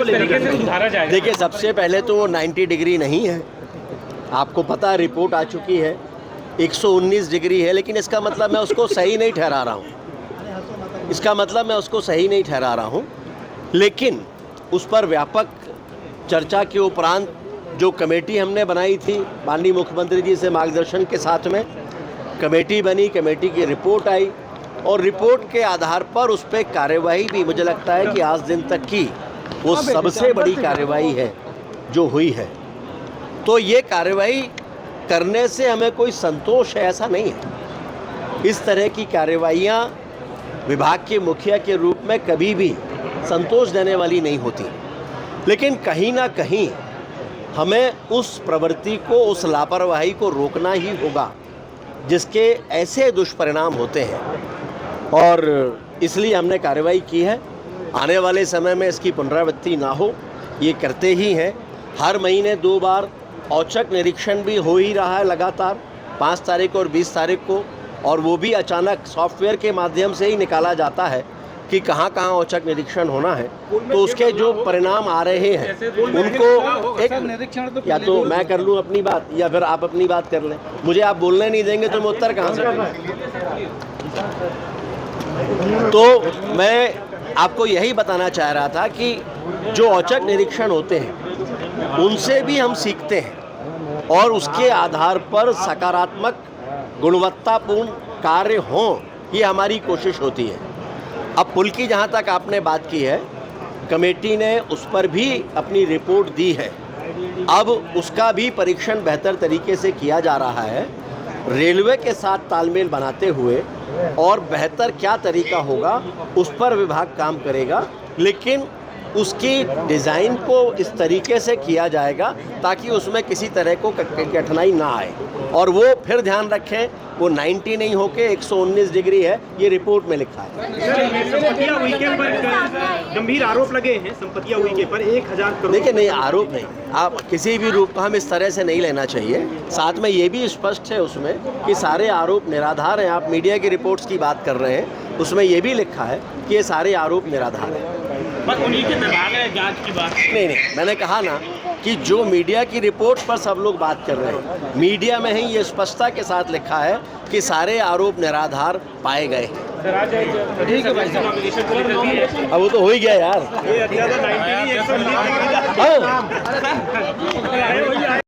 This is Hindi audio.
तरीके से सुधारा जाएगा? देखिए, सबसे पहले तो वो 90 डिग्री नहीं है, आपको पता है, रिपोर्ट आ चुकी है 119 डिग्री है, लेकिन इसका मतलब मैं उसको सही नहीं ठहरा रहा हूँ। इसका मतलब मैं उसको सही नहीं ठहरा रहा हूँ, लेकिन उस पर व्यापक चर्चा के उपरांत जो कमेटी हमने बनाई थी माननीय मुख्यमंत्री जी से मार्गदर्शन के साथ में कमेटी बनी, कमेटी की रिपोर्ट आई और रिपोर्ट के आधार पर उस पर कार्यवाही भी मुझे लगता है कि आज दिन तक की वो सबसे बड़ी कार्यवाही है जो हुई है। तो ये कार्यवाही करने से हमें कोई संतोष है ऐसा नहीं है। इस तरह की कार्यवाहियाँ विभाग के मुखिया के रूप में कभी भी संतोष देने वाली नहीं होती, लेकिन कहीं ना कहीं हमें उस प्रवृत्ति को, उस लापरवाही को रोकना ही होगा जिसके ऐसे दुष्परिणाम होते हैं, और इसलिए हमने कार्रवाई की है। आने वाले समय में इसकी पुनरावृत्ति ना हो, ये करते ही हैं। हर महीने 2 बार औचक निरीक्षण भी हो ही रहा है लगातार, 5 तारीख और 20 तारीख को, और वो भी अचानक सॉफ्टवेयर के माध्यम से ही निकाला जाता है कि कहाँ कहाँ औचक निरीक्षण होना है। तो उसके जो परिणाम आ रहे हैं उनको एक निरीक्षण, या तो मैं कर लूँ अपनी बात या फिर आप अपनी बात कर लें। मुझे आप बोलने नहीं देंगे तो मैं उत्तर कहाँ से दूँ? तो मैं आपको यही बताना चाह रहा था कि जो औचक निरीक्षण होते हैं उनसे भी हम सीखते हैं और उसके आधार पर सकारात्मक गुणवत्तापूर्ण कार्य हों, ये हमारी कोशिश होती है। अब पुल की जहाँ तक आपने बात की है, कमेटी ने उस पर भी अपनी रिपोर्ट दी है। अब उसका भी परीक्षण बेहतर तरीके से किया जा रहा है, रेलवे के साथ तालमेल बनाते हुए, और बेहतर क्या तरीका होगा उस पर विभाग काम करेगा, लेकिन उसकी डिज़ाइन को इस तरीके से किया जाएगा ताकि उसमें किसी तरह को कठिनाई ना आए। और वो फिर ध्यान रखें, वो 90 नहीं होके 119 डिग्री है, ये रिपोर्ट में लिखा है। संपत्तियां हुई पर गंभीर आरोप लगे हैं, संपत्तियां हुई पर 1000 करोड़। देखिए, नहीं, आरोप नहीं, आप किसी भी रूप को हम इस तरह से नहीं लेना चाहिए। साथ में ये भी स्पष्ट है उसमें कि सारे आरोप निराधार हैं। आप मीडिया की रिपोर्ट्स की बात कर रहे हैं, उसमें ये भी लिखा है कि ये सारे आरोप निराधार हैं। बस उन्हीं के दबाव है जांच की बात। नहीं, मैंने कहा ना कि जो मीडिया की रिपोर्ट पर सब लोग बात कर रहे हैं, मीडिया में ही ये स्पष्टता के साथ लिखा है कि सारे आरोप निराधार पाए गए। अब वो तो हो ही गया यार।